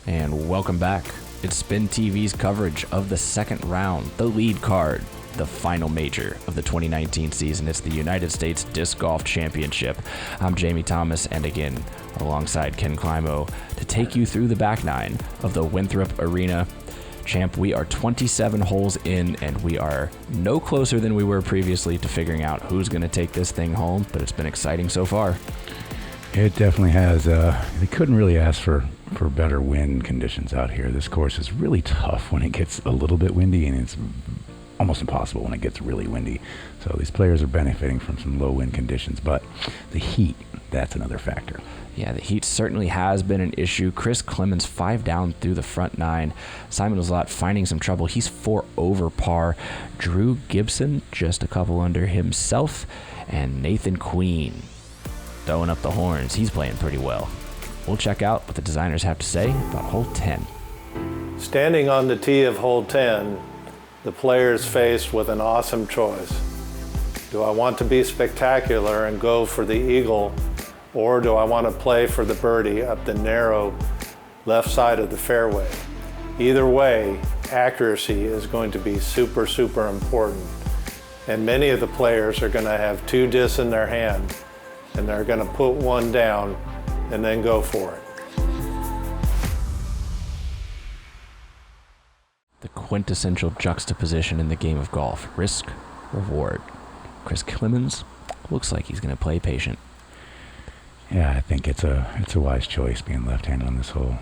And welcome back. It's SpinTV's coverage of the second round, the lead card, the final major of the 2019 season. It's the United States Disc Golf Championship. I'm Jamie Thomas, and again, alongside Ken Climo, to take you through the back nine of the Winthrop Arena. Champ, we are 27 holes in, and we are no closer than we were previously to figuring out who's going to take this thing home, but it's been exciting so far. It definitely has. They couldn't really ask for better wind conditions out here. This course is really tough when it gets a little bit windy, and it's almost impossible when it gets really windy. So these players are benefiting from some low wind conditions, but the heat, that's another factor. Yeah, the heat certainly has been an issue. Chris Clemens 5 down through the front nine. Simon Lizotte finding some trouble. He's 4 over par. Drew Gibson just a couple under himself. And Nathan Queen throwing up the horns. He's playing pretty well. We'll check out what the designers have to say about hole 10. Standing on the tee of hole 10, the player is faced with an awesome choice. Do I want to be spectacular and go for the eagle, or do I want to play for the birdie up the narrow left side of the fairway? Either way, accuracy is going to be super, super important. And many of the players are going to have 2 discs in their hand, and they're going to put one down and then go for it. The quintessential juxtaposition in the game of golf. Risk, reward. Chris Clemens looks like he's going to play patient. Yeah, I think it's a wise choice being left-handed on this hole.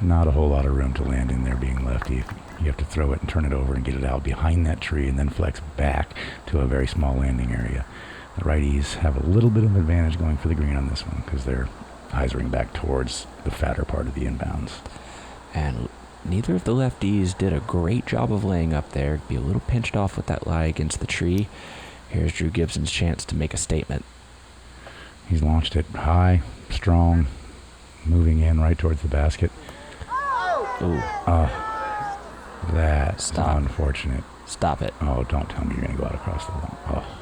Not a whole lot of room to land in there being lefty. You have to throw it and turn it over and get it out behind that tree and then flex back to a very small landing area. The righties have a little bit of advantage going for the green on this one because they're hyzering back towards the fatter part of the inbounds. And neither of the lefties did a great job of laying up there. Be a little pinched off with that lie against the tree. Here's Drew Gibson's chance to make a statement. He's launched it high, strong, moving in right towards the basket. Ooh. That's Stop. Unfortunate. Stop it. Oh, don't tell me you're going to go out across the lawn. Oh.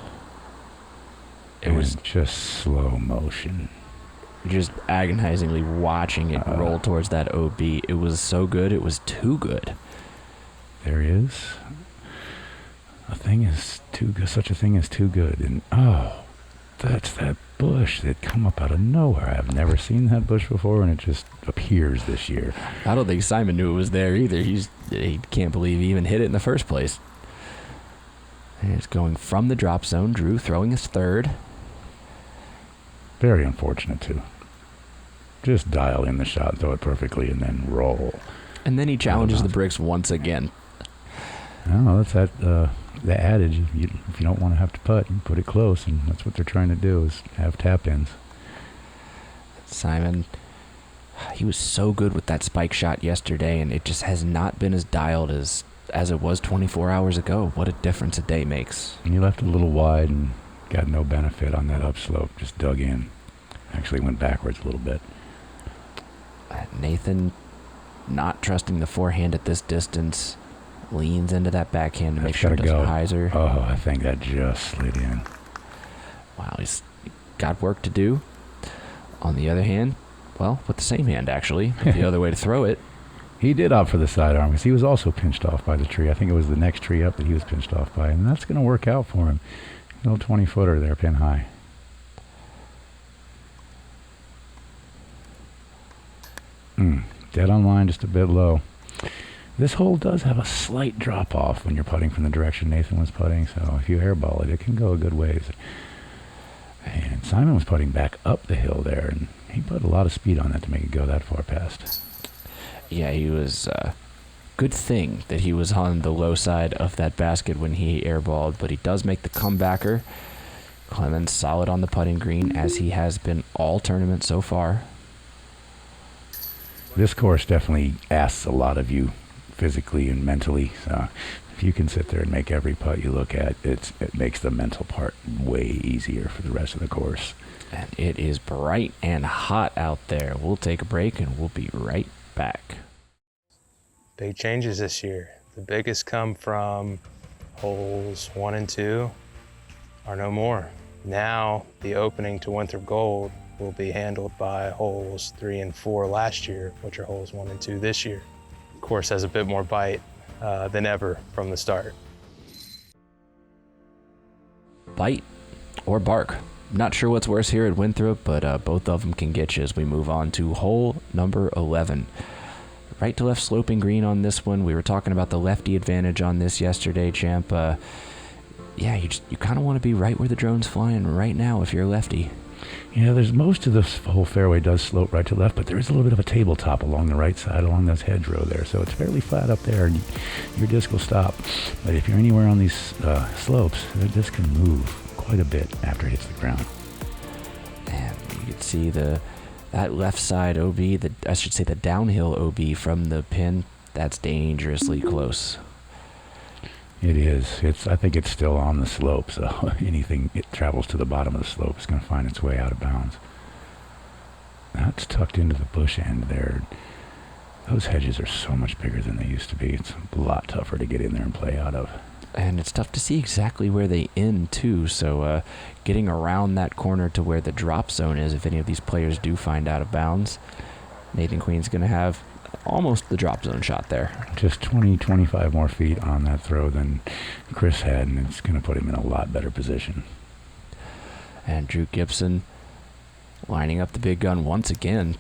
It was just slow motion. Just agonizingly watching it roll towards that OB. It was so good, it was too good. There is a thing is too good. Such a thing as too good. And that's that bush that come up out of nowhere. I've never seen that bush before, and it just appears this year. I don't think Simon knew it was there either. He can't believe he even hit it in the first place. And it's going from the drop zone. Drew throwing his third. Very unfortunate, too. Just dial in the shot, throw it perfectly, and then roll. And then he challenges the bricks once again. No, that's the adage. If you don't want to have to putt, you put it close, and that's what they're trying to do is have tap-ins. Simon, he was so good with that spike shot yesterday, and it just has not been as dialed as it was 24 hours ago. What a difference a day makes. And he left it a little wide and got no benefit on that upslope. Just dug in. Actually went backwards a little bit. Nathan, not trusting the forehand at this distance, leans into that backhand to make sure it doesn't hyzer. Oh, I think that just slid in. Wow, he's got work to do. On the other hand, well, with the same hand actually, the other way to throw it. He did opt for the sidearm because he was also pinched off by the tree. I think it was the next tree up that he was pinched off by, and that's going to work out for him. Little 20-footer there, pin high. Dead on line, just a bit low. This hole does have a slight drop off when you're putting from the direction Nathan was putting, so if you airball it, it can go a good ways. And Simon was putting back up the hill there, and he put a lot of speed on that to make it go that far past. Yeah, he was... good thing that he was on the low side of that basket when he airballed, but he does make the comebacker. Clemens solid on the putting green, as he has been all tournament so far. This course definitely asks a lot of you physically and mentally. So if you can sit there and make every putt you look at, it makes the mental part way easier for the rest of the course. And it is bright and hot out there. We'll take a break and we'll be right back. Big changes this year. The biggest come from holes 1 and 2 are no more. Now the opening to Winthrop Gold will be handled by holes 3 and 4 last year, which are holes 1 and 2 this year. The course has a bit more bite than ever from the start. Bite or bark. Not sure what's worse here at Winthrop, but both of them can get you as we move on to hole number 11. Right to left sloping green on this one. We were talking about the lefty advantage on this yesterday, champ. Yeah, you kind of want to be right where the drone's flying right now if you're a lefty. Yeah, there's most of this whole fairway does slope right to left, but there is a little bit of a tabletop along the right side, along this hedgerow there, so it's fairly flat up there, and your disc will stop. But if you're anywhere on these slopes, the disc can move quite a bit after it hits the ground. And you can see that left side OB, I should say the downhill OB from the pin, that's dangerously close. It is. I think it's still on the slope, so anything it travels to the bottom of the slope is going to find its way out of bounds. That's tucked into the bush end there. Those hedges are so much bigger than they used to be. It's a lot tougher to get in there and play out of. And it's tough to see exactly where they end, too, so getting around that corner to where the drop zone is, if any of these players do find out of bounds, Nathan Queen's going to have almost the drop zone shot there. Just 20, 25 more feet on that throw than Chris had, and it's going to put him in a lot better position. And Drew Gibson lining up the big gun once again.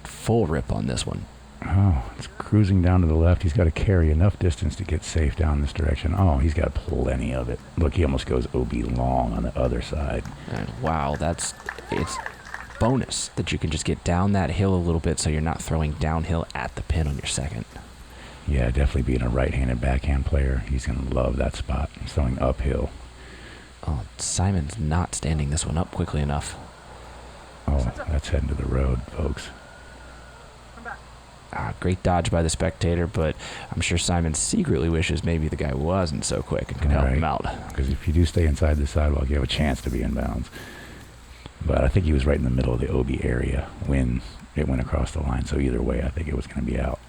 Full rip on this one. Oh, it's cruising down to the left. He's got to carry enough distance to get safe down this direction. Oh, he's got plenty of it. Look, he almost goes OB long on the other side. And wow, it's bonus that you can just get down that hill a little bit so you're not throwing downhill at the pin on your second. Yeah, definitely being a right-handed backhand player, he's going to love that spot. He's throwing uphill. Oh, Simon's not standing this one up quickly enough. Oh, that's heading to the road, folks. Great dodge by the spectator, but I'm sure Simon secretly wishes maybe the guy wasn't so quick and could help him out. Because if you do stay inside the sidewalk, you have a chance to be in bounds. But I think he was right in the middle of the OB area when it went across the line, so either way, I think it was going to be out.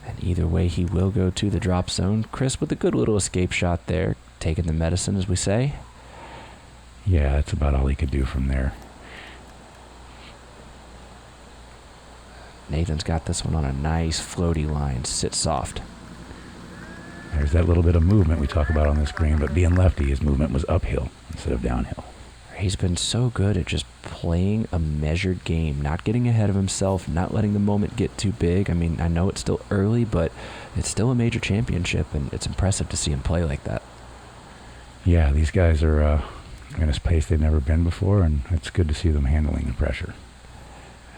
And either way, he will go to the drop zone. Chris with a good little escape shot there, taking the medicine, as we say. Yeah, that's about all he could do from there. Nathan's got this one on a nice floaty line. Sit soft. There's that little bit of movement we talk about on this green, but being lefty, his movement was uphill instead of downhill. He's been so good at just playing a measured game, not getting ahead of himself, not letting the moment get too big. I mean, I know it's still early, but it's still a major championship, and it's impressive to see him play like that. Yeah, these guys are in a space they've never been before, and it's good to see them handling the pressure.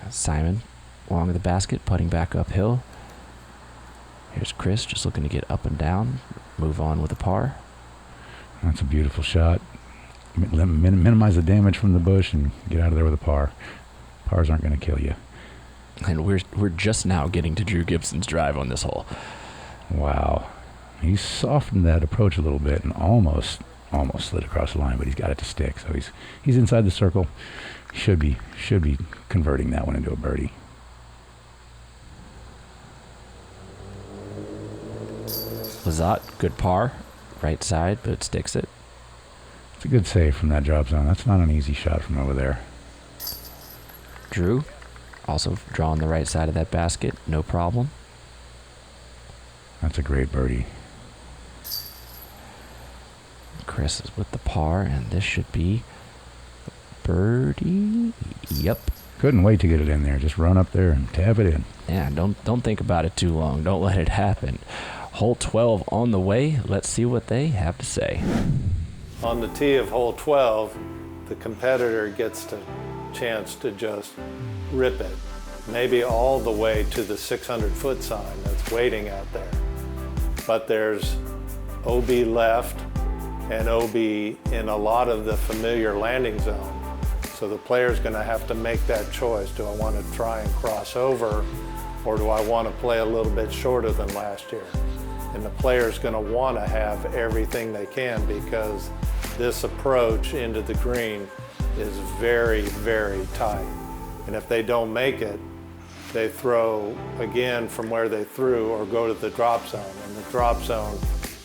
Simon along the basket, putting back uphill. Here's Chris just looking to get up and down, move on with a par. That's a beautiful shot. Minimize the damage from the bush and get out of there with a par. Pars aren't going to kill you. And we're just now getting to Drew Gibson's drive on this hole. Wow. He's softened that approach a little bit and almost slid across the line, but he's got it to stick. So he's inside the circle. Should be converting that one into a birdie. Lizotte, good par, right side, but sticks it. It's a good save from that drop zone. That's not an easy shot from over there. Drew, also drawing the right side of that basket, no problem. That's a great birdie. Chris is with the par, and this should be birdie. Yep. Couldn't wait to get it in there. Just run up there and tap it in. Yeah, don't think about it too long. Don't let it happen. Hole 12 on the way. Let's see what they have to say. On the tee of hole 12, the competitor gets the chance to just rip it, maybe all the way to the 600-foot sign that's waiting out there. But there's OB left and OB in a lot of the familiar landing zone. So the player's going to have to make that choice. Do I want to try and cross over, or do I want to play a little bit shorter than last year? And the player's going to want to have everything they can, because this approach into the green is very, very tight. And if they don't make it, they throw again from where they threw or go to the drop zone. And the drop zone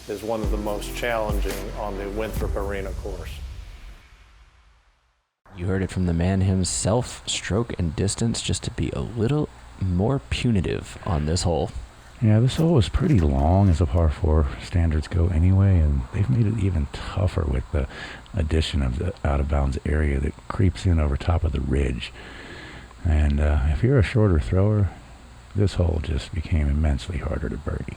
is one of the most challenging on the Winthrop Arena course. You heard it from the man himself. Stroke and distance just to be a little more punitive on this hole. Yeah, this hole was pretty long as a par 4 standards go anyway, and they've made it even tougher with the addition of the out-of-bounds area that creeps in over top of the ridge. And if you're a shorter thrower, this hole just became immensely harder to birdie.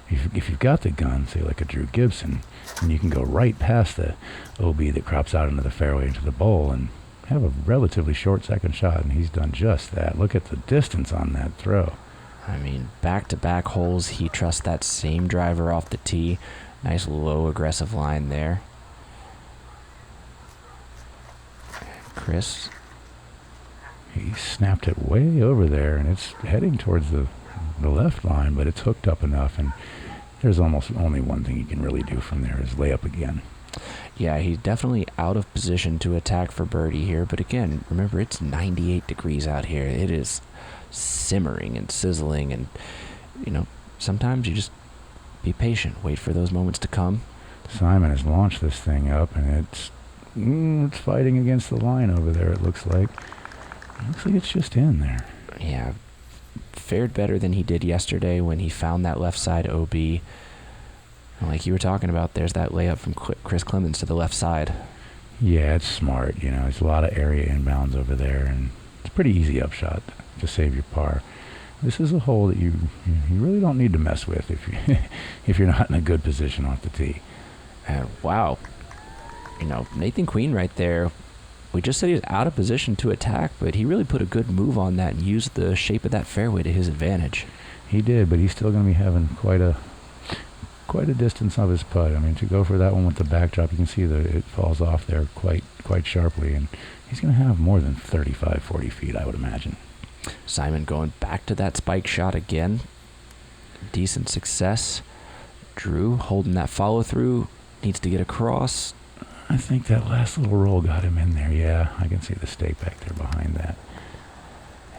If you've got the gun, say like a Drew Gibson, and you can go right past the OB that crops out into the fairway into the bowl and have a relatively short second shot, and he's done just that. Look at the distance on that throw. I mean, back-to-back holes, he trusts that same driver off the tee. Nice low aggressive line there. Chris. He snapped it way over there, and it's heading towards the left line, but it's hooked up enough, and there's almost only one thing he can really do from there is lay up again. Yeah, he's definitely out of position to attack for birdie here, but again, remember, it's 98 degrees out here. It is simmering and sizzling, and sometimes you just be patient, wait for those moments to come. Simon has launched this thing up, and it's fighting against the line over there. It looks like it's just in there. Yeah, fared better than he did yesterday when he found that left side OB. Like you were talking about, there's that layup from Chris Clemens to the left side. Yeah, it's smart. There's a lot of area inbounds over there, and it's a pretty easy upshot to save your par. This is a hole that you really don't need to mess with if you're not in a good position off the tee. Wow. Nathan Queen right there. We just said he was out of position to attack, but he really put a good move on that and used the shape of that fairway to his advantage. He did, but he's still going to be having quite a distance of his putt. I mean, to go for that one with the backdrop, you can see that it falls off there quite sharply, and he's going to have more than 35, 40 feet, I would imagine. Simon going back to that spike shot again. Decent success. Drew holding that follow through. Needs to get across. I think that last little roll got him in there. Yeah, I can see the stake back there behind that.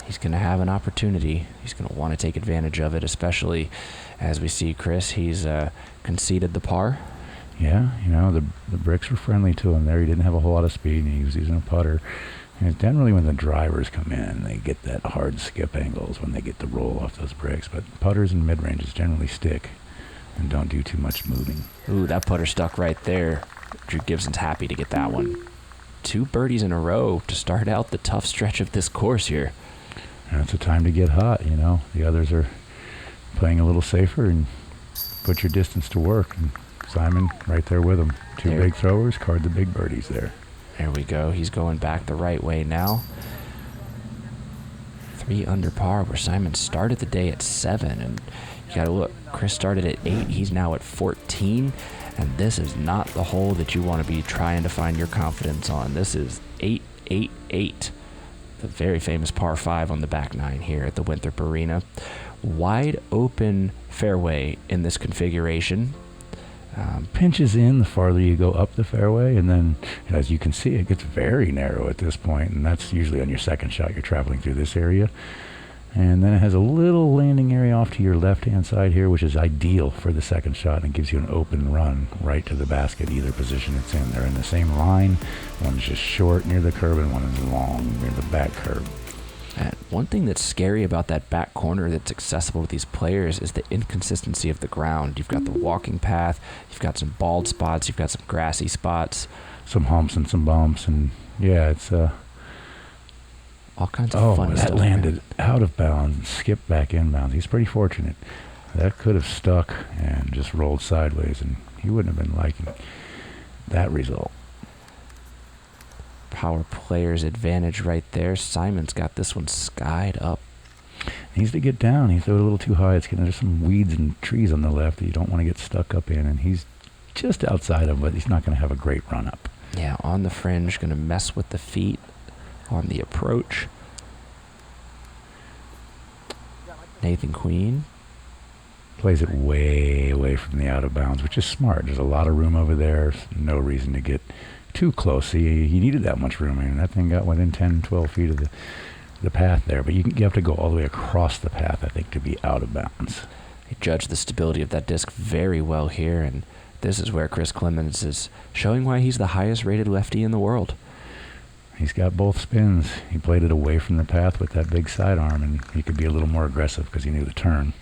He's going to have an opportunity. He's going to want to take advantage of it, especially as we see Chris. He's conceded the par. Yeah, the bricks were friendly to him there. He didn't have a whole lot of speed, and he was using a putter. And it's generally when the drivers come in, they get that hard skip angles when they get the roll off those bricks. But putters and mid-ranges generally stick and don't do too much moving. Ooh, that putter stuck right there. Drew Gibson's happy to get that one. 2 birdies in a row to start out the tough stretch of this course here. And it's a time to get hot, The others are playing a little safer and put your distance to work. And Simon right there with him. 2 big throwers, card the big birdies there. There we go. He's going back the right way now. 3 under par, where Simon started the day at 7. And you got to look, Chris started at 8. He's now at 14. And this is not the hole that you want to be trying to find your confidence on. This is 8-8-8. The very famous par 5 on the back 9 here at the Winthrop Arena. Wide open fairway in this configuration. Pinches in the farther you go up the fairway, and then, as you can see, it gets very narrow at this point, and that's usually on your second shot. You're traveling through this area. And then it has a little landing area off to your left-hand side here, which is ideal for the second shot and gives you an open run right to the basket, either position it's in. They're in the same line. One's just short near the curb and one is long near the back curb. One thing that's scary about that back corner that's accessible to these players is the inconsistency of the ground. You've got the walking path, you've got some bald spots, you've got some grassy spots. Some humps and some bumps, and yeah, it's all kinds of fun stuff. That landed out of bounds and skipped back inbounds. He's pretty fortunate. That could have stuck and just rolled sideways, and he wouldn't have been liking that result. Power player's advantage right there. Simon's got this one skied up. He needs to get down. He threw it a little too high. It's getting, there's some weeds and trees on the left that you don't want to get stuck up in, and he's just outside of, but he's not going to have a great run up. Yeah, on the fringe, going to mess with the feet on the approach. Nathan Queen plays it way away from the out of bounds, which is smart. There's a lot of room over there. No reason to get too close. He needed that much room, and that thing got within 10, 12 feet of the path there. But you have to go all the way across the path, I think, to be out of bounds. He judged the stability of that disc very well here, and this is where Chris Clemens is showing why he's the highest rated lefty in the world. He's got both spins. He played it away from the path with that big sidearm, and he could be a little more aggressive because he knew the turn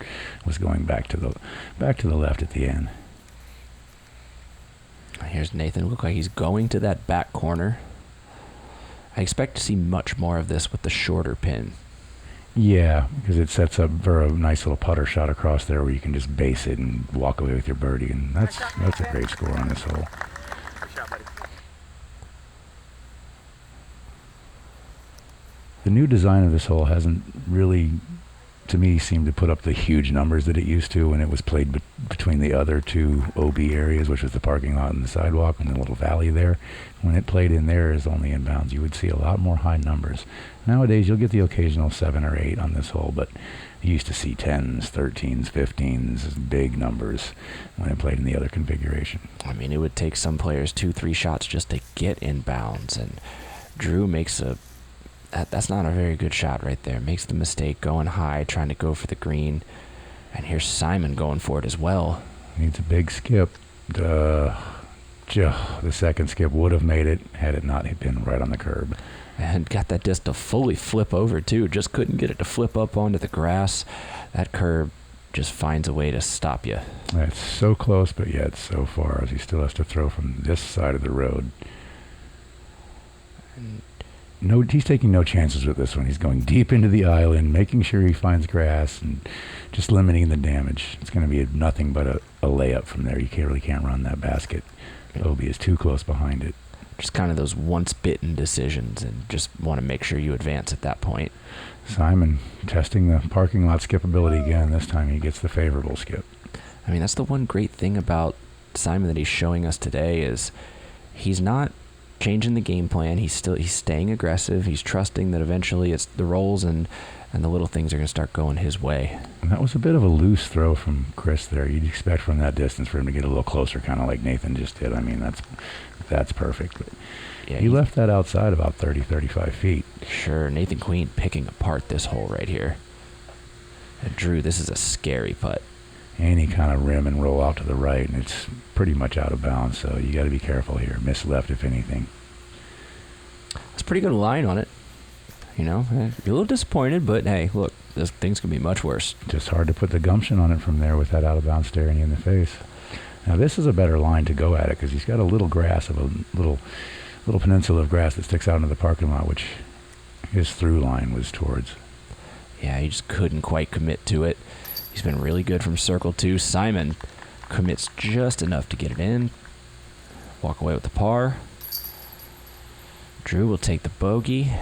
was going back to the left at the end. Here's Nathan. Look like he's going to that back corner. I expect to see much more of this with the shorter pin. Yeah, because it sets up for a nice little putter shot across there where you can just base it and walk away with your birdie, and that's a great score on this hole. The new design of this hole hasn't really, to me, seemed to put up the huge numbers that it used to when it was played between the other two OB areas, which was the parking lot and the sidewalk and the little valley there. When it played in there as only inbounds, you would see a lot more high numbers. Nowadays, you'll get the occasional 7 or 8 on this hole, but you used to see 10s, 13s, 15s, big numbers when it played in the other configuration. I mean, it would take some players 2-3 shots just to get inbounds, and Drew makes that's not a very good shot right there. Makes the mistake going high, trying to go for the green. And here's Simon going for it as well. Needs a big skip. The second skip would have made it had it not been right on the curb. And got that disc to fully flip over too. Just couldn't get it to flip up onto the grass. That curb just finds a way to stop you. That's so close, but yet so far as he still has to throw from this side of the road. No, he's taking no chances with this one. He's going deep into the island, making sure he finds grass and just limiting the damage. It's going to be nothing but a layup from there. You really can't run that basket. Obi is too close behind it. Just kind of those once-bitten decisions, and just want to make sure you advance at that point. Simon testing the parking lot skipability again. This time he gets the favorable skip. I mean, that's the one great thing about Simon that he's showing us today is he's not changing the game plan. He's staying aggressive. He's trusting that eventually it's the rolls and the little things are going to start going his way. And that was a bit of a loose throw from Chris there. You'd expect from that distance for him to get a little closer, kind of like Nathan just did. I mean, that's perfect. But yeah, he left that outside about 30, 35 feet. Sure. Nathan Queen picking apart this hole right here. And Drew, this is a scary putt. Any kind of rim and roll out to the right, and it's pretty much out of bounds, so you got to be careful here. Miss left, if anything. It's a pretty good line on it. You know, you're a little disappointed, but hey, look, things can be much worse. Just hard to put the gumption on it from there with that out of bounds staring you in the face. Now this is a better line to go at it because he's got a little grass of a little peninsula of grass that sticks out into the parking lot, which his through line was towards. Yeah, he just couldn't quite commit to it. He's been really good from circle 2. Simon commits just enough to get it in. Walk away with the par. Drew will take the bogey.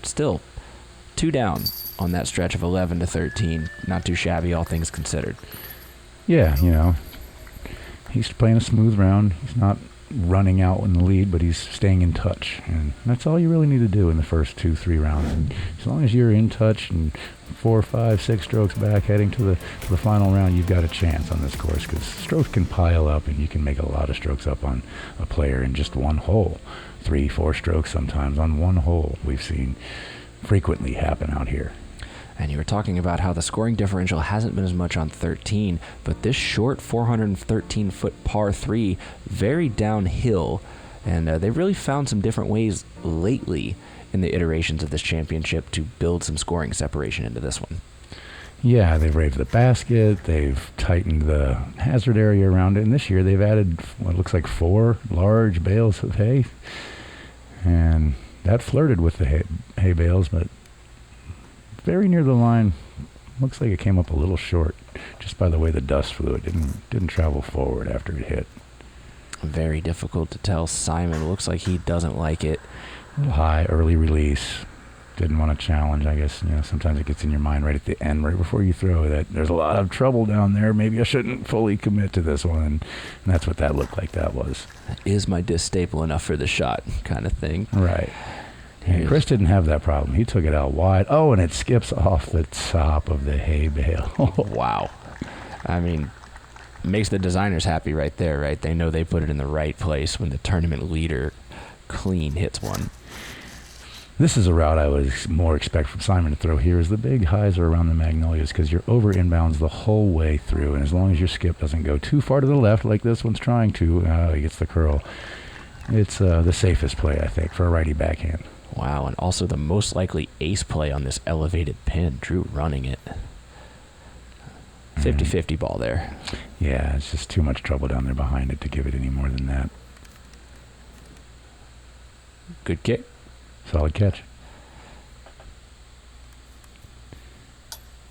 Still 2 down on that stretch of 11 to 13. Not too shabby, all things considered. Yeah, you know, he's playing a smooth round. He's not running out in the lead, but he's staying in touch. And that's all you really need to do in the first 2-3 rounds. And as long as you're in touch and 4, 5, 6 strokes back heading to the final round, you've got a chance on this course because strokes can pile up and you can make a lot of strokes up on a player in just one hole. 3, 4 strokes sometimes on one hole we've seen frequently happen out here. And you were talking about how the scoring differential hasn't been as much on 13, but this short 413-foot par 3, very downhill, and they've really found some different ways lately in the iterations of this championship to build some scoring separation into this one. Yeah, they've raised the basket, they've tightened the hazard area around it, and this year they've added what looks like 4 large bales of hay, and that flirted with the hay bales, but very near the line. Looks like it came up a little short just by the way the dust flew. It didn't travel forward after it hit. Very difficult to tell. Simon looks like he doesn't like it. High early release. Didn't want to challenge. I guess, you know, sometimes it gets in your mind right at the end, right before you throw, that there's a lot of trouble down there. Maybe I shouldn't fully commit to this one. And that's what that looked like that was. Is my disc stable enough for the shot kind of thing? Right. And Chris didn't have that problem. He took it out wide. Oh, and it skips off the top of the hay bale. Wow. I mean, makes the designers happy right there, right? They know they put it in the right place when the tournament leader clean hits one. This is a route I would more expect from Simon to throw here, is the big highs are around the Magnolias because you're over inbounds the whole way through. And as long as your skip doesn't go too far to the left like this one's trying to, he gets the curl. It's the safest play, I think, for a righty backhand. Wow, and also the most likely ace play on this elevated pin. Drew running it. 50-50 ball there. Yeah, it's just too much trouble down there behind it to give it any more than that. Good kick. Solid catch.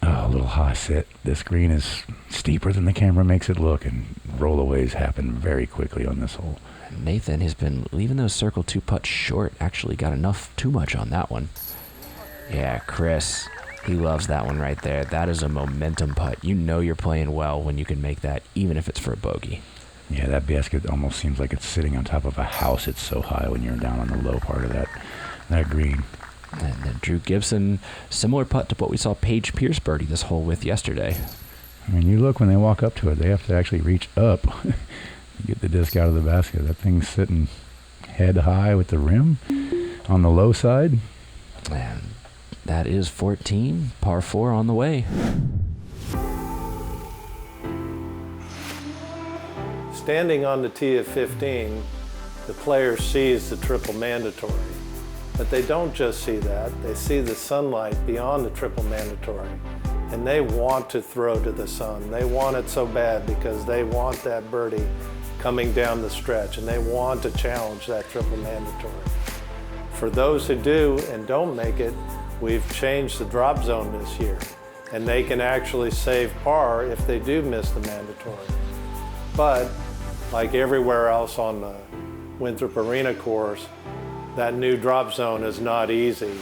Oh, a little high sit. This green is steeper than the camera makes it look, and rollaways happen very quickly on this hole. Nathan has been leaving those circle 2 putts short. Actually got enough too much on that one. Yeah, Chris, he loves that one right there. That is a momentum putt. You know you're playing well when you can make that, even if it's for a bogey. Yeah, that basket almost seems like it's sitting on top of a house. It's so high when you're down on the low part of that green. And then Drew Gibson, similar putt to what we saw Paige Pierce birdie this hole with yesterday. I mean, you look when they walk up to it, they have to actually reach up to get the disc out of the basket. That thing's sitting head high with the rim on the low side. And that is 14, par 4 on the way. Standing on the tee of 15, the player sees the triple mandatory. But they don't just see that, they see the sunlight beyond the triple mandatory. And they want to throw to the sun. They want it so bad because they want that birdie coming down the stretch, and they want to challenge that triple mandatory. For those who do and don't make it, we've changed the drop zone this year, and they can actually save par if they do miss the mandatory. But like everywhere else on the Winthrop Arena course, that new drop zone is not easy.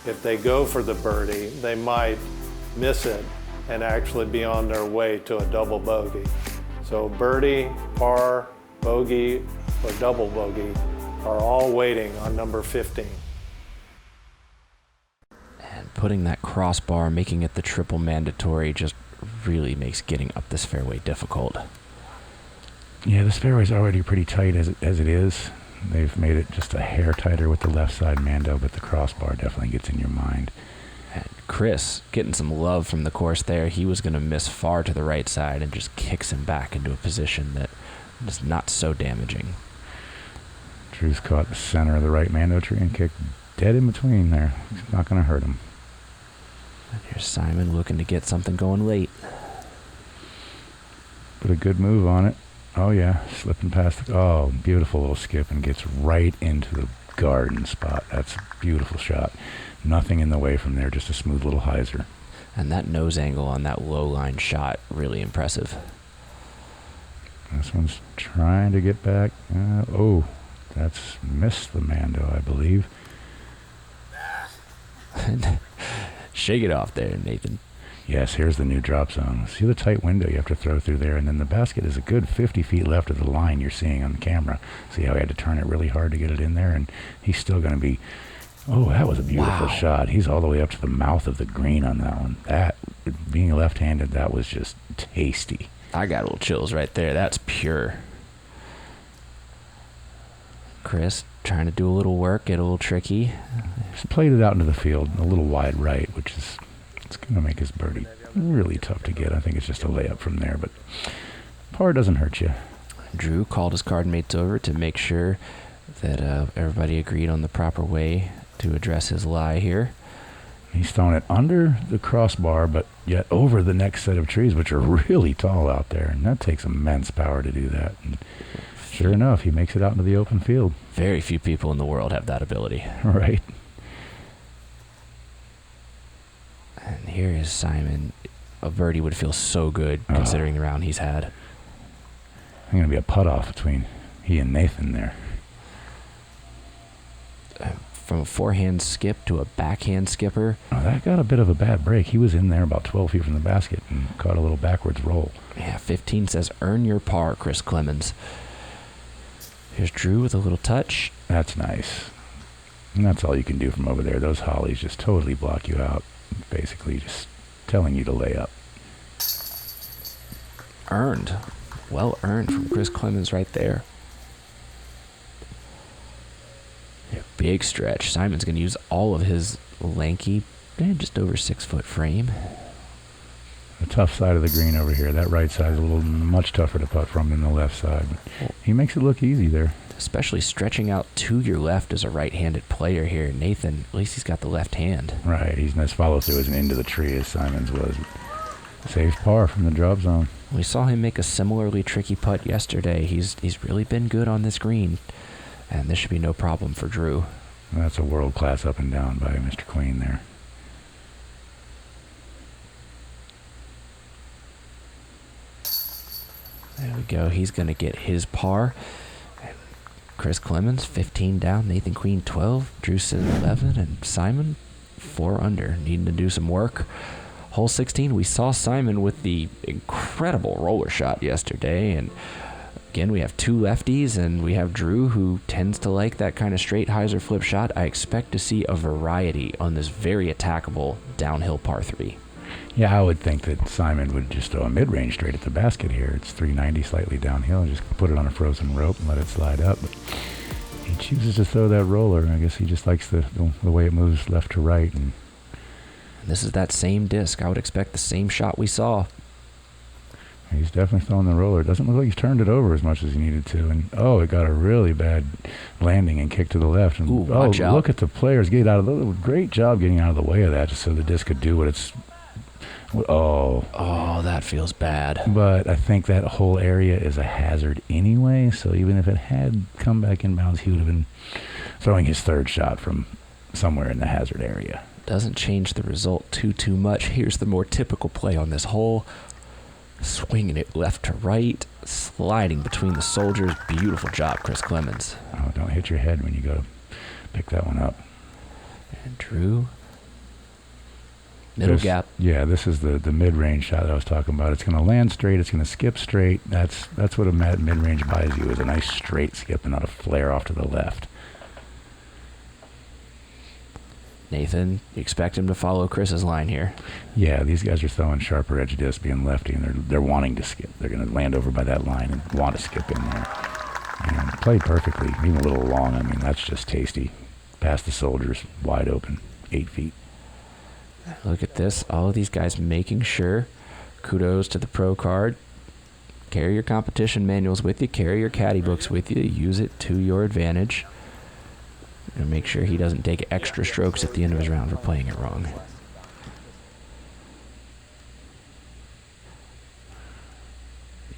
If they go for the birdie, they might miss it and actually be on their way to a double bogey. So birdie, par, bogey, or double bogey are all waiting on number 15. And putting that crossbar, making it the triple mandatory, just really makes getting up this fairway difficult. Yeah, this fairway's already pretty tight as it is. They've made it just a hair tighter with the left side Mando, but the crossbar definitely gets in your mind. And Chris getting some love from the course there. He was going to miss far to the right side and just kicks him back into a position that is not so damaging. Drew's caught the center of the right Mando tree and kicked dead in between there. It's not going to hurt him. And here's Simon looking to get something going late. Put a good move on it. Oh yeah, slipping past the, oh, beautiful little skip, and gets right into the garden spot. That's a beautiful shot. Nothing in the way from there, just a smooth little hyzer. And that nose angle on that low line shot, really impressive. This one's trying to get back. Oh, that's missed the Mando, I believe. Shake it off there, Nathan. Yes, here's the new drop zone. See the tight window you have to throw through there, and then the basket is a good 50 feet left of the line you're seeing on the camera. See how he had to turn it really hard to get it in there, and he's still going to be, oh, that was a beautiful shot. He's all the way up to the mouth of the green on that one. That, being left-handed, that was just tasty. I got a little chills right there. That's pure. Chris trying to do a little work, get a little tricky. Just played it out into the field, a little wide right, which is, it's going to make his birdie really tough to get. I think it's just a layup from there, but par doesn't hurt you. Drew called his card mates over to make sure that everybody agreed on the proper way to address his lie here. He's throwing it under the crossbar, but yet over the next set of trees, which are really tall out there, and that takes immense power to do that. And sure enough, he makes it out into the open field. Very few people in the world have that ability. Right. And here is Simon. A birdie would feel so good considering the round he's had. I'm going to be a putt-off between he and Nathan there. From a forehand skip to a backhand skipper. Oh, that got a bit of a bad break. He was in there about 12 feet from the basket and caught a little backwards roll. Yeah, 15 says earn your par, Chris Clemons. Here's Drew with a little touch. That's nice. And that's all you can do from over there. Those hollies just totally block you out. Basically just telling you to lay up. Earned. Well earned from Chris Clemens right there. Yeah, big stretch. Simon's going to use all of his lanky, just over 6 foot frame. The tough side of the green over here. That right side is a little much tougher to putt from than the left side. He makes it look easy there. especially stretching out to your left as a right-handed player here. Nathan, at least he's got the left hand. Right, he's nice follow-through isn't into the tree as Simons was. Safe par from the drop zone. We saw him make a similarly tricky putt yesterday. He's really been good on this green, and this should be no problem for Drew. That's a world-class up and down by Mr. Queen there. There we go. He's going to get his par. Chris Clemons, 15 down. Nathan Queen, 12. Drew sitting 11. And Simon, 4 under. Needing to do some work. Hole 16, we saw Simon with the incredible roller shot yesterday. And again, we have 2 lefties, and we have Drew, who tends to like that kind of straight hyzer flip shot. I expect to see a variety on this very attackable downhill par 3. Yeah, I would think that Simon would just throw a mid-range straight at the basket here. It's 390 slightly downhill, and just put it on a frozen rope and let it slide up. But he chooses to throw that roller. I guess he just likes the way it moves left to right. And this is that same disc. I would expect the same shot we saw. He's definitely throwing the roller. It doesn't look like he's turned it over as much as he needed to. And, it got a really bad landing and kick to the left. And, watch out. Look at the players get out of the... Great job getting out of the way of that just so the disc could do what it's... Oh, that feels bad. But I think that whole area is a hazard anyway, so even if it had come back inbounds, he would have been throwing his third shot from somewhere in the hazard area. Doesn't change the result too much. Here's the more typical play on this hole. Swinging it left to right, sliding between the soldiers. Beautiful job, Chris Clemens. Oh, don't hit your head when you go to pick that one up. And Drew... Middle gap. Yeah, this is the mid-range shot that I was talking about. It's going to land straight. It's going to skip straight. That's what a mid-range buys you, is a nice straight skip and not a flare off to the left. Nathan, you expect him to follow Chris's line here. Yeah, these guys are throwing sharper edge disc, being lefty, and they're wanting to skip. They're going to land over by that line and want to skip in there. And played perfectly, even a little long. I mean, that's just tasty. Past the soldiers, wide open, 8 feet. Look at this. All of these guys making sure. Kudos to the pro card. Carry your competition manuals with you. Carry your caddy books with you. Use it to your advantage. And make sure he doesn't take extra strokes at the end of his round for playing it wrong.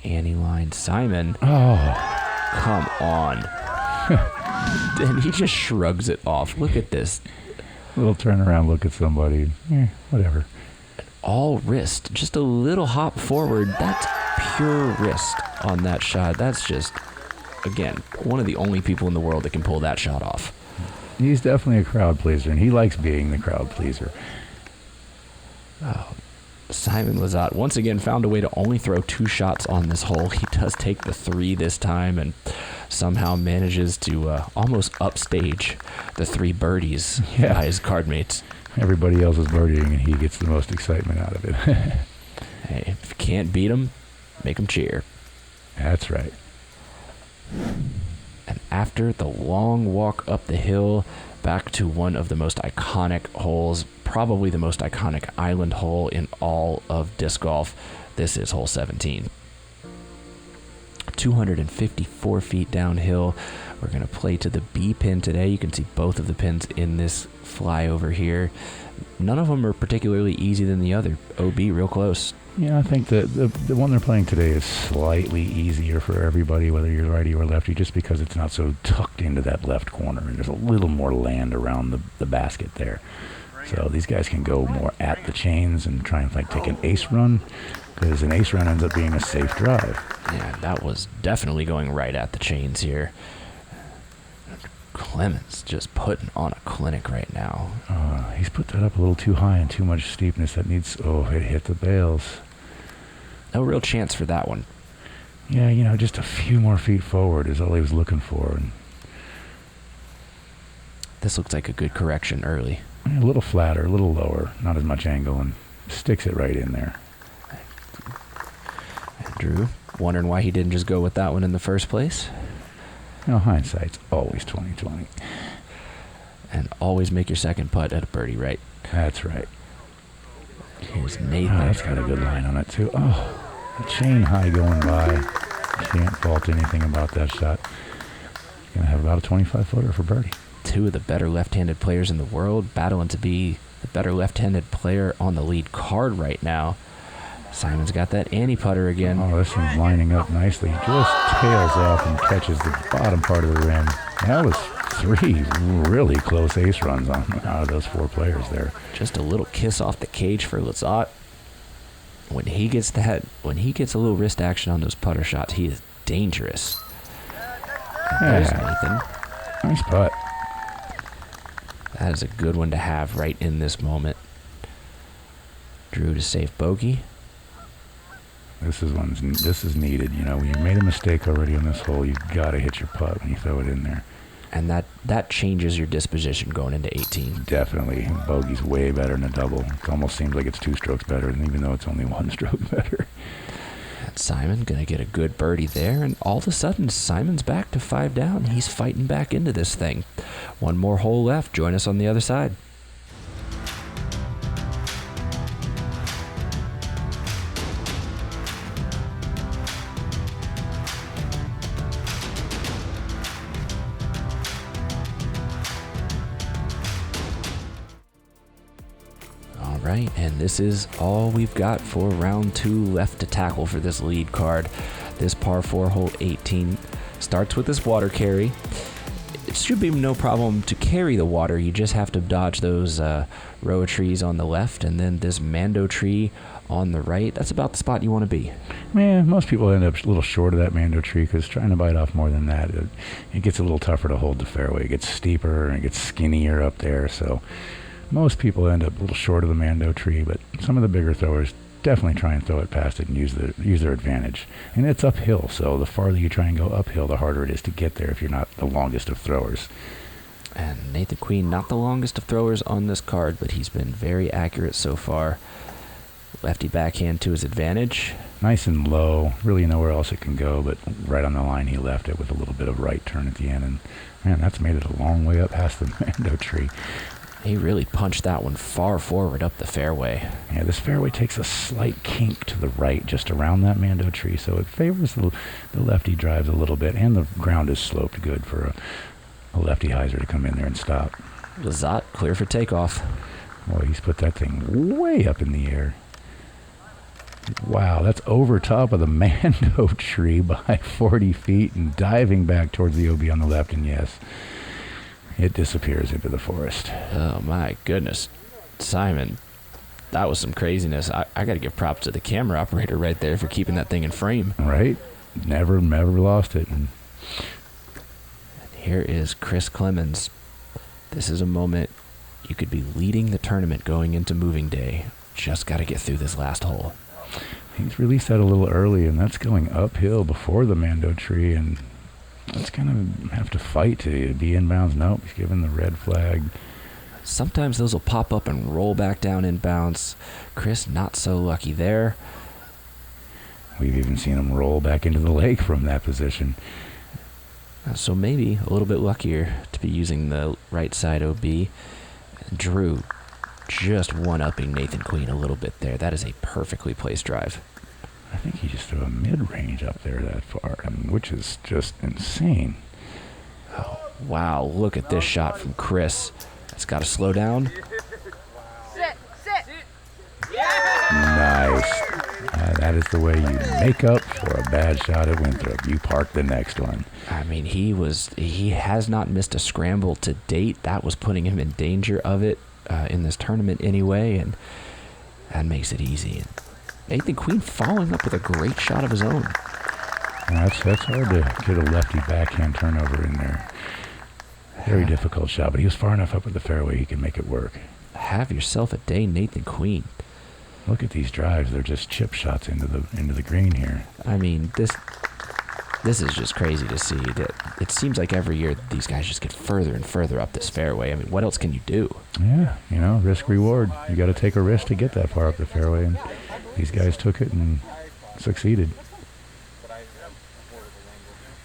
Annie line. Simon. Oh. Come on. And he just shrugs it off. Look at this. Little turnaround look at somebody. Whatever. All wrist. Just a little hop forward. That's pure wrist on that shot. That's just, again, one of the only people in the world that can pull that shot off. He's definitely a crowd pleaser, and he likes being the crowd pleaser. Oh, Simon Lizotte once again found a way to only throw 2 shots on this hole. He does take the 3 this time and somehow manages to almost upstage the 3 birdies by his card mates. Everybody else is birdieing, and he gets the most excitement out of it. Hey, if you can't beat him, make him cheer. That's right. And after the long walk up the hill, back to one of the most iconic holes, probably the most iconic island hole in all of disc golf. This is hole 17. 254 feet downhill. We're going to play to the B pin today. You can see both of the pins in this flyover here. None of them are particularly easy than the other. OB real close. Yeah, I think the one they're playing today is slightly easier for everybody, whether you're righty or lefty, just because it's not so tucked into that left corner, and there's a little more land around the basket there. So these guys can go more at the chains and try and take an ace run, because an ace run ends up being a safe drive. Yeah, that was definitely going right at the chains here. Clemens just putting on a clinic right now. He's put that up a little too high and too much steepness. That needs... it hit the bails. No real chance for that one. Yeah, just a few more feet forward is all he was looking for. And this looks like a good correction early. A little flatter, a little lower, not as much angle, and sticks it right in there. And Drew, wondering why he didn't just go with that one in the first place? Hindsight's always 20/20. And always make your second putt at a birdie, right? That's right. Here's Nathan. That's got a good line on it, too. A chain high going by. Can't fault anything about that shot. going to have about a 25-footer for birdie. Two of the better left-handed players in the world battling to be the better left-handed player on the lead card right now. Simon's got that anti-putter again. Oh, this one's lining up nicely. Just tails off and catches the bottom part of the rim. That was 3 really close ace runs out of those 4 players there. Just a little kiss off the cage for Lizotte. When he gets a little wrist action on those putter shots, he is dangerous. There's Nathan. Nice putt. That is a good one to have right in this moment. Drew to save bogey. This is needed. You know, when you made a mistake already on this hole, you've got to hit your putt when you throw it in there. And that changes your disposition going into 18. Definitely. Bogey's way better than a double. It almost seems like it's 2 strokes better, even though it's only 1 stroke better. And Simon going to get a good birdie there, and all of a sudden, Simon's back to 5 down. He's fighting back into this thing. 1 more hole left. Join us on the other side. Right, and this is all we've got for round 2 left to tackle for this lead card. This par 4 hole 18 starts with this water carry. It should be no problem to carry the water. You just have to dodge those row of trees on the left, and then this Mando tree on the right. That's about the spot you want to be. Man, most people end up a little short of that Mando tree because trying to bite off more than that, it gets a little tougher to hold the fairway. It gets steeper and it gets skinnier up there, so most people end up a little short of the Mando tree, but some of the bigger throwers definitely try and throw it past it and use their advantage. And it's uphill, so the farther you try and go uphill, the harder it is to get there if you're not the longest of throwers. And Nathan Queen, not the longest of throwers on this card, but he's been very accurate so far. Lefty backhand to his advantage. Nice and low, really nowhere else it can go, but right on the line he left it with a little bit of right turn at the end. And man, that's made it a long way up past the Mando tree. He really punched that one far forward up the fairway. Yeah, this fairway takes a slight kink to the right, just around that Mando tree, so it favors the lefty drives a little bit, and the ground is sloped good for a lefty hyzer to come in there and stop. Lizotte clear for takeoff. Boy, he's put that thing way up in the air. Wow, that's over top of the Mando tree by 40 feet and diving back towards the OB on the left, and yes, it disappears into the forest. Oh my goodness. Simon, that was some craziness. I got to give props to the camera operator right there for keeping that thing in frame. Right? Never lost it. And here is Chris Clemons. This is a moment you could be leading the tournament going into moving day. Just got to get through this last hole. He's released that a little early, and that's going uphill before the Mando tree, and that's going to have to fight to be inbounds. Nope, he's giving the red flag. Sometimes those will pop up and roll back down inbounds. Chris, not so lucky there. We've even seen him roll back into the lake from that position. So maybe a little bit luckier to be using the right side OB. Drew just one-upping Nathan Queen a little bit there. That is a perfectly placed drive. I think he just threw a mid-range up there that far, which is just insane. Oh, wow, look at this shot from Chris. It's got to slow down. Sit. Nice. That is the way you make up for a bad shot at Winthrop. You park the next one. I mean, he has not missed a scramble to date. That was putting him in danger of it in this tournament anyway, and that makes it easy. And Nathan Queen following up with a great shot of his own. That's hard to get a lefty backhand turnover in there. Very difficult shot, but he was far enough up at the fairway he can make it work. Have yourself a day, Nathan Queen. Look at these drives; they're just chip shots into the green here. I mean, this is just crazy to see. That it seems like every year these guys just get further and further up this fairway. I mean, what else can you do? Yeah, risk reward. You got to take a risk to get that far up the fairway, and these guys took it and succeeded.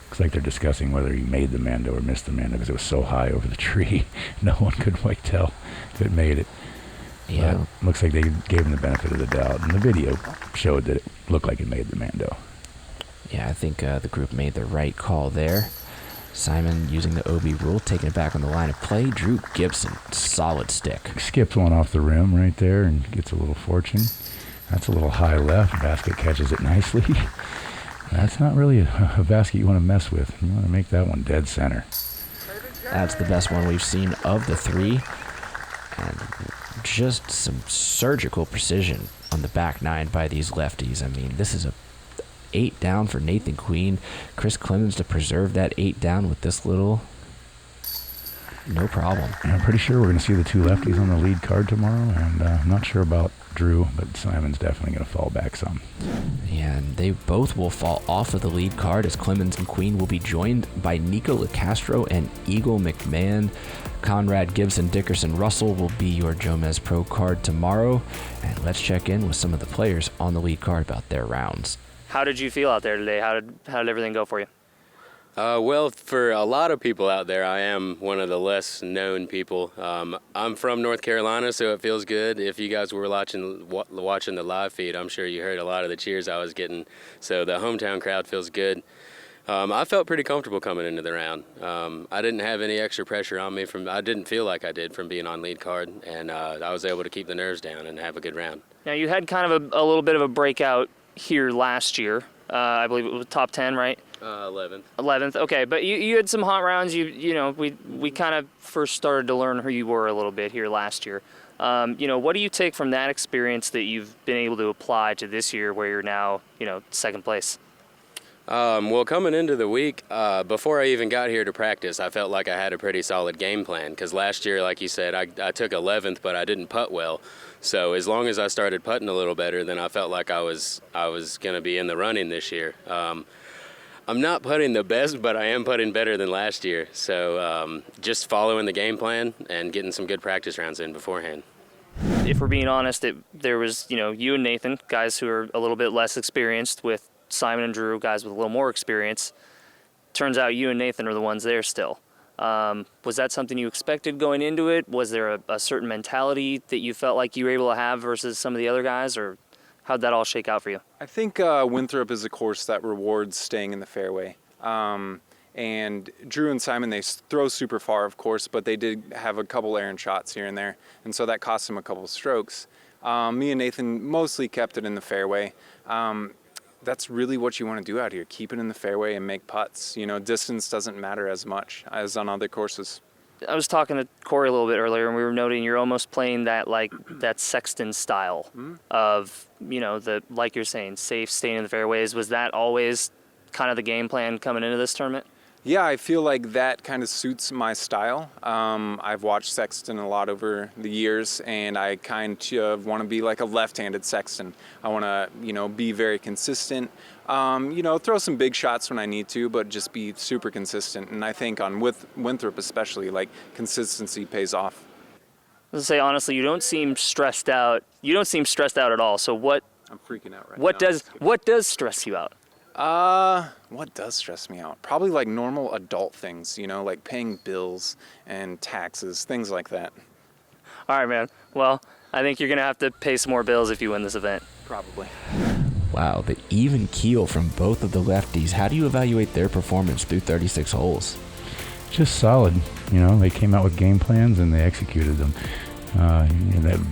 Looks like they're discussing whether he made the Mando or missed the Mando because it was so high over the tree. No one could quite tell if it made it. Yeah. But looks like they gave him the benefit of the doubt, and the video showed that it looked like it made the Mando. Yeah, I think the group made the right call there. Simon using the OB rule, taking it back on the line of play. Drew Gibson, solid stick. Skips one off the rim right there and gets a little fortune. That's a little high left. Basket catches it nicely. That's not really a basket you want to mess with. You want to make that one dead center. That's the best one we've seen of the three. And just some surgical precision on the back nine by these lefties. I mean, this is a 8 down for Nathan Queen. Chris Clemons to preserve that 8 down with this little. No problem. I'm pretty sure we're going to see the two lefties on the lead card tomorrow, and I'm not sure about Drew, but Simon's definitely going to fall back some. Yeah, and they both will fall off of the lead card as Clemens and Queen will be joined by Nico LaCastro and Eagle McMahon. Conrad, Gibson, Dickerson, Russell will be your Jomez Pro card tomorrow. And let's check in with some of the players on the lead card about their rounds. How did you feel out there today? How did everything go for you? Well, for a lot of people out there, I am one of the less known people. I'm from North Carolina, so it feels good. If you guys were watching the live feed, I'm sure you heard a lot of the cheers I was getting. So the hometown crowd feels good. I felt pretty comfortable coming into the round. I didn't have any extra pressure on me. I didn't feel like I did from being on lead card, and I was able to keep the nerves down and have a good round. Now, you had kind of a little bit of a breakout here last year. I believe it was top 10, right? 11th. 11th, okay. But you had some hot rounds. You know, we kind of first started to learn who you were a little bit here last year. What do you take from that experience that you've been able to apply to this year where you're now, second place? Well, coming into the week, before I even got here to practice, I felt like I had a pretty solid game plan because last year, like you said, I took 11th, but I didn't putt well. So as long as I started putting a little better, then I felt like I was going to be in the running this year. I'm not putting the best, but I am putting better than last year. So just following the game plan and getting some good practice rounds in beforehand. If we're being honest, there was, you and Nathan, guys who are a little bit less experienced, with Simon and Drew, guys with a little more experience. Turns out you and Nathan are the ones there still. Was that something you expected going into it? Was there a certain mentality that you felt like you were able to have versus some of the other guys, or how'd that all shake out for you? I think Winthrop is a course that rewards staying in the fairway. And Drew and Simon, they throw super far, of course, but they did have a couple errant shots here and there, and so that cost them a couple of strokes. Me and Nathan mostly kept it in the fairway. That's really what you want to do out here, keep it in the fairway and make putts. Distance doesn't matter as much as on other courses. I was talking to Corey a little bit earlier, and we were noting you're almost playing that Sexton style of, like you're saying, safe, staying in the fairways. Was that always kind of the game plan coming into this tournament? Yeah, I feel like that kind of suits my style. I've watched Sexton a lot over the years, and I kind of want to be like a left-handed Sexton. I want to, be very consistent. Throw some big shots when I need to, but just be super consistent. And I think on Winthrop especially, consistency pays off. I was gonna say, honestly, you don't seem stressed out. You don't seem stressed out at all. So what? I'm freaking out right now. What does stress you out? What does stress me out? Probably normal adult things, like paying bills and taxes, things like that. All right, man. Well, I think you're going to have to pay some more bills if you win this event. Probably. Wow, the even keel from both of the lefties. How do you evaluate their performance through 36 holes? Just solid. They came out with game plans and they executed them.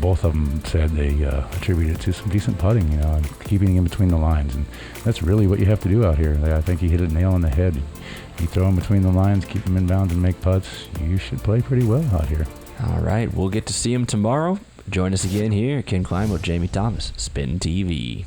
Both of them said they attributed it to some decent putting, and keeping in between the lines. And that's really what you have to do out here. I think you hit a nail on the head. You throw them between the lines, keep them in bounds, and make putts. You should play pretty well out here. All right, we'll get to see him tomorrow. Join us again here, Ken Climo, Jamie Thomas, SpinTV.